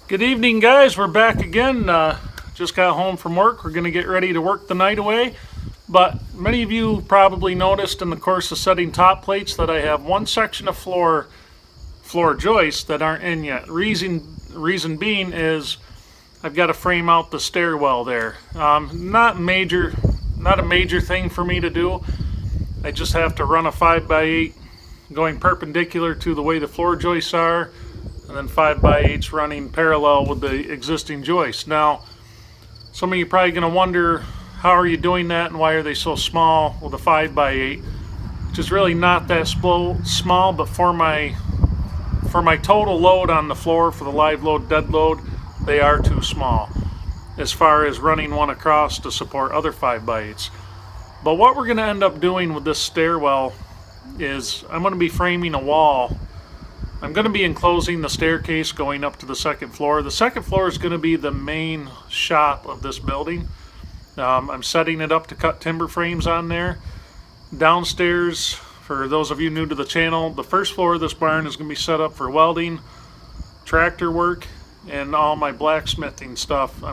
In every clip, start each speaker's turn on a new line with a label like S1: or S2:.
S1: Good evening, guys. We're back again. Just got home from work. We're going to get ready to work the night away. But many of you probably noticed in the course of setting top plates that I have one section of floor joists that aren't in yet. Reason being is I've got to frame out the stairwell there. Not a major thing for me to do. I just have to run a 5x8 going perpendicular to the way the floor joists are, and then 5x8s running parallel with the existing joist. Now, some of you are probably going to wonder, how are you doing that and why are they so small with a 5x8, which is really not that small, but for my total load on the floor, for the live load, dead load, they are too small as far as running one across to support other 5x8s. But what we're going to end up doing with this stairwell is I'm going to be framing a wall. I'm going to be enclosing the staircase going up to the second floor. The second floor is going to be the main shop of this building. I'm setting it up to cut timber frames on there. Downstairs, for those of you new to the channel, the first floor of this barn is going to be set up for welding, tractor work, and all my blacksmithing stuff. I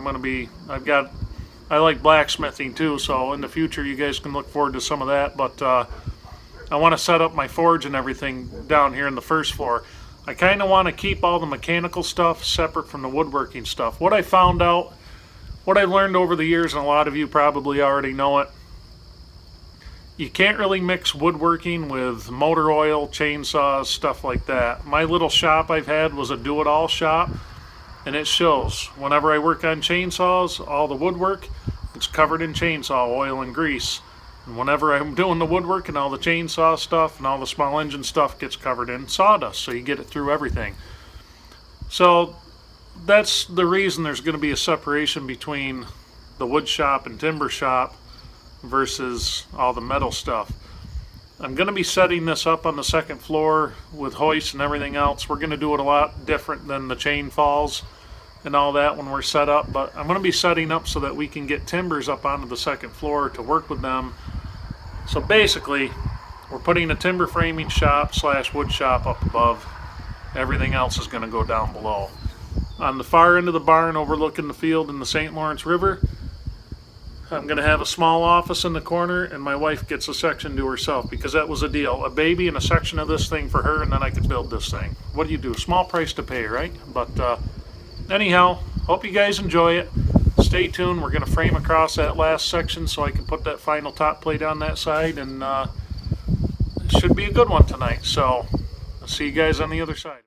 S1: like blacksmithing too, so in the future you guys can look forward to some of that. But I want to set up my forge and everything down here in the first floor. I kind of want to keep all the mechanical stuff separate from the woodworking stuff. What I found out, what I learned over the years, and a lot of you probably already know it, you can't really mix woodworking with motor oil, chainsaws, stuff like that. My little shop I've had was a do-it-all shop, and it shows. Whenever I work on chainsaws, all the woodwork, it's covered in chainsaw oil and grease. And whenever I'm doing the woodwork and all the chainsaw stuff and all the small engine stuff gets covered in sawdust, so you get it through everything. So that's the reason there's going to be a separation between the wood shop and timber shop versus all the metal stuff. I'm going to be setting this up on the second floor with hoists and everything else. We're going to do it a lot different than the chain falls and all that when we're set up, but I'm going to be setting up so that we can get timbers up onto the second floor to work with them. So basically, we're putting a timber framing shop / wood shop up above. Everything else is going to go down below. On the far end of the barn overlooking the field in the St. Lawrence River, I'm going to have a small office in the corner, and my wife gets a section to herself, because that was a deal. A baby and a section of this thing for her, and then I could build this thing. What do? Small price to pay, right? But anyhow, hope you guys enjoy it. Stay tuned. We're going to frame across that last section so I can put that final top plate on that side, and it should be a good one tonight. So I'll see you guys on the other side.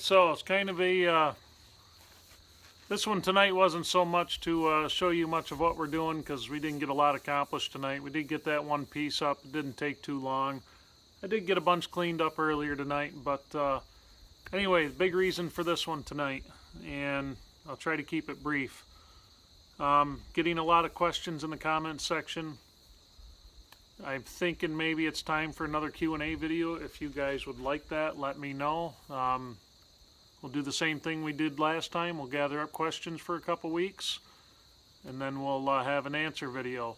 S1: Alright, so it's kind of a, this one tonight wasn't so much to show you much of what we're doing because we didn't get a lot accomplished tonight. We did get that one piece up, it didn't take too long. I did get a bunch cleaned up earlier tonight, but anyway, the big reason for this one tonight, and I'll try to keep it brief. Getting a lot of questions in the comments section. I'm thinking maybe it's time for another Q&A video. If you guys would like that, let me know. We'll do the same thing we did last time. We'll gather up questions for a couple weeks, and then we'll have an answer video.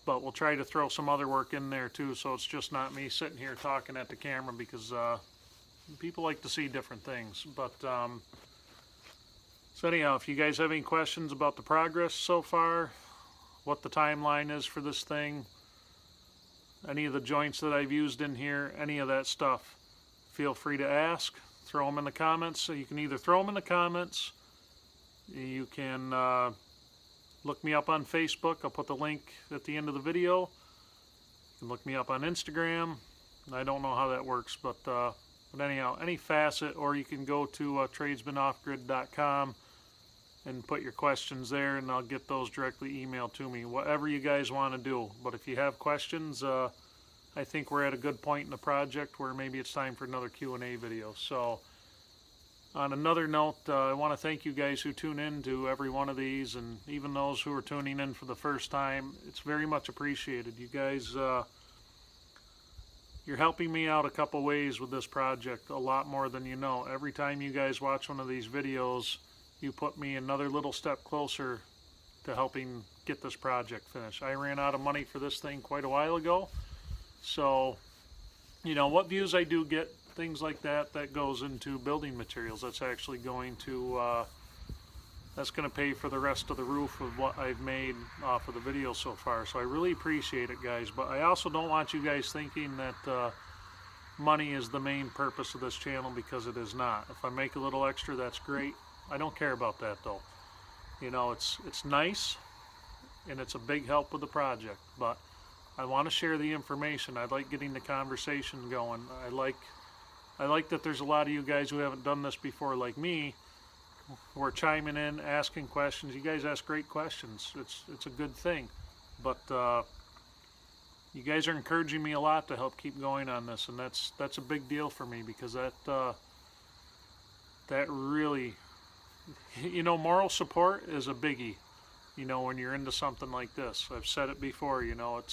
S1: But we'll try to throw some other work in there too, so it's just not me sitting here talking at the camera, because people like to see different things. But so anyhow, if you guys have any questions about the progress so far, what the timeline is for this thing, any of the joints that I've used in here, any of that stuff, feel free to ask. Throw them in the comments. So you can either throw them in the comments, you can look me up on Facebook. I'll put the link at the end of the video. You can look me up on Instagram. I don't know how that works, but anyhow, any facet, or you can go to tradesmanoffgrid.com and put your questions there, and I'll get those directly emailed to me. Whatever you guys want to do. But if you have questions, I think we're at a good point in the project where maybe it's time for another Q&A video. So on another note, I want to thank you guys who tune in to every one of these, and even those who are tuning in for the first time. It's very much appreciated. You guys, you're helping me out a couple ways with this project, a lot more than you know. Every time you guys watch one of these videos, you put me another little step closer to helping get this project finished. I ran out of money for this thing quite a while ago, so you know what views I do get, things like that, that goes into building materials. That's actually going to that's going to pay for the rest of the roof of what I've made off of the video so far. So I really appreciate it, guys. But I also don't want you guys thinking that money is the main purpose of this channel, because it is not. If I make a little extra, that's great. I don't care about that though. You know, it's nice and it's a big help with the project, but I want to share the information. I like getting the conversation going. I like that there's a lot of you guys who haven't done this before, like me, who are chiming in, asking questions. You guys ask great questions. It's a good thing, but you guys are encouraging me a lot to help keep going on this, and that's a big deal for me, because that really, you know, moral support is a biggie, you know, when you're into something like this. I've said it before, you know,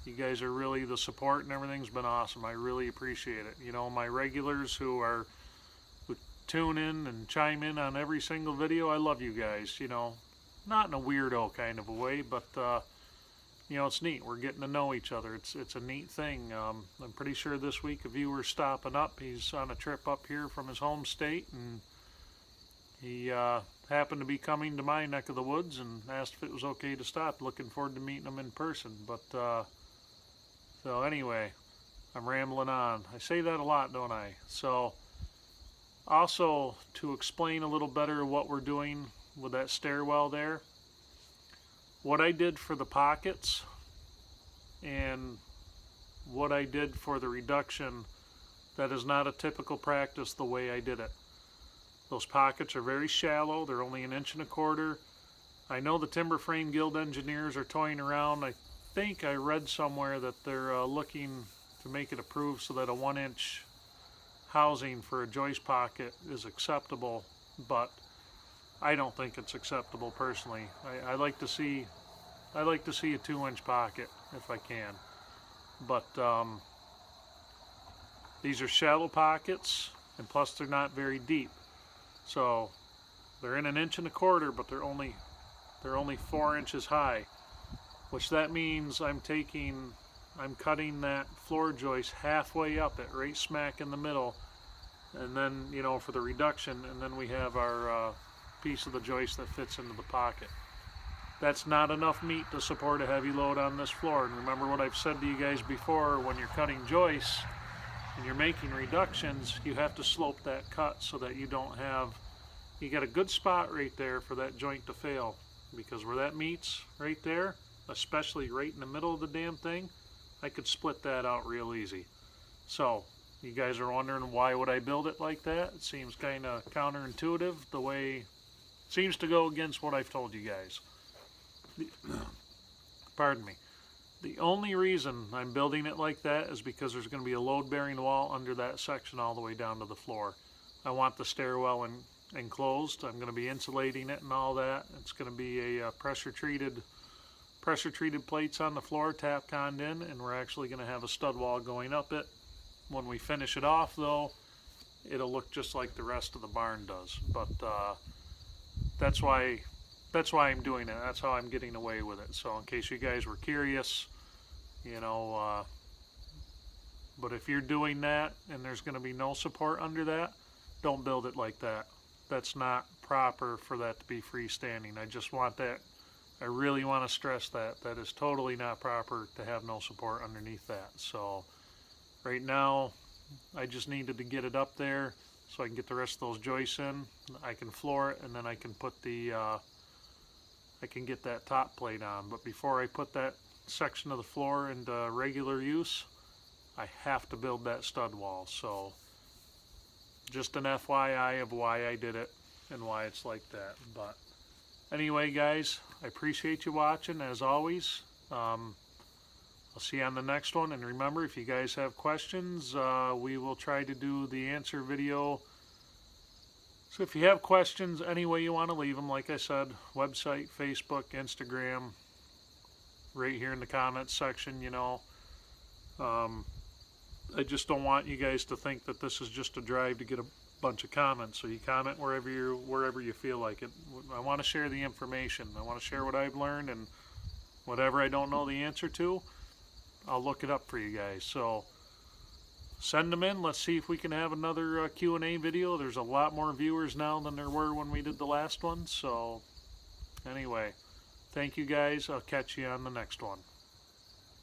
S1: you guys are really, the support and everything's been awesome. I really appreciate it. You know, my regulars who tune in and chime in on every single video, I love you guys, you know, not in a weirdo kind of a way, but you know, it's neat. We're getting to know each other. It's a neat thing. I'm pretty sure this week a viewer's stopping up. He's on a trip up here from his home state, and he happened to be coming to my neck of the woods and asked if it was okay to stop. Looking forward to meeting him in person. But so anyway, I'm rambling on. I say that a lot, don't I? So also, to explain a little better what we're doing with that stairwell there, what I did for the pockets and what I did for the reduction, that is not a typical practice the way I did it. Those pockets are very shallow. They're only 1.25 inches. I know the Timber Frame Guild engineers are toying around. I think I read somewhere that they're looking to make it approved so that a 1-inch housing for a joist pocket is acceptable, but I don't think it's acceptable personally. I like to see a 2-inch pocket if I can, but these are shallow pockets, and plus they're not very deep. So they're in 1.25 inches, but they're only 4 inches high, which that means I'm cutting that floor joist halfway up it, right smack in the middle, and then, you know, for the reduction, and then we have our piece of the joist that fits into the pocket. That's not enough meat to support a heavy load on this floor. And remember what I've said to you guys before, when you're cutting joists and you're making reductions, you have to slope that cut so that you get a good spot right there for that joint to fail, because where that meets right there, especially right in the middle of the damn thing, I could split that out real easy. So You guys are wondering why would I build it like that? It seems kind of counterintuitive the way it seems to go against what I've told you guys. Pardon me. The only reason I'm building it like that is because there's going to be a load-bearing wall under that section all the way down to the floor. I want the stairwell enclosed. I'm going to be insulating it and all that. It's going to be a pressure-treated plates on the floor, Tapconned in, and we're actually going to have a stud wall going up it. When we finish it off, though, it'll look just like the rest of the barn does. But that's why I'm doing it. That's how I'm getting away with it. So in case you guys were curious, you know, but if you're doing that and there's going to be no support under that, don't build it like that. That's not proper for that to be freestanding. I just want that. I really want to stress that. That is totally not proper to have no support underneath that. So right now, I just needed to get it up there so I can get the rest of those joists in. I can floor it, and then I can put the, I can get that top plate on. But before I put that section of the floor into regular use, I have to build that stud wall. So just an FYI of why I did it and why it's like that. But anyway, guys, I appreciate you watching as always. I'll see you on the next one, and remember, if you guys have questions, we will try to do the answer video. So if you have questions, any way you want to leave them, like I said, website, Facebook, Instagram, right here in the comments section, you know. I just don't want you guys to think that this is just a drive to get a bunch of comments. So you comment wherever you feel like it. I want to share the information. I want to share what I've learned, and whatever I don't know the answer to, I'll look it up for you guys. So send them in. Let's see if we can have another Q&A video. There's a lot more viewers now than there were when we did the last one. So anyway, thank you guys. I'll catch you on the next one.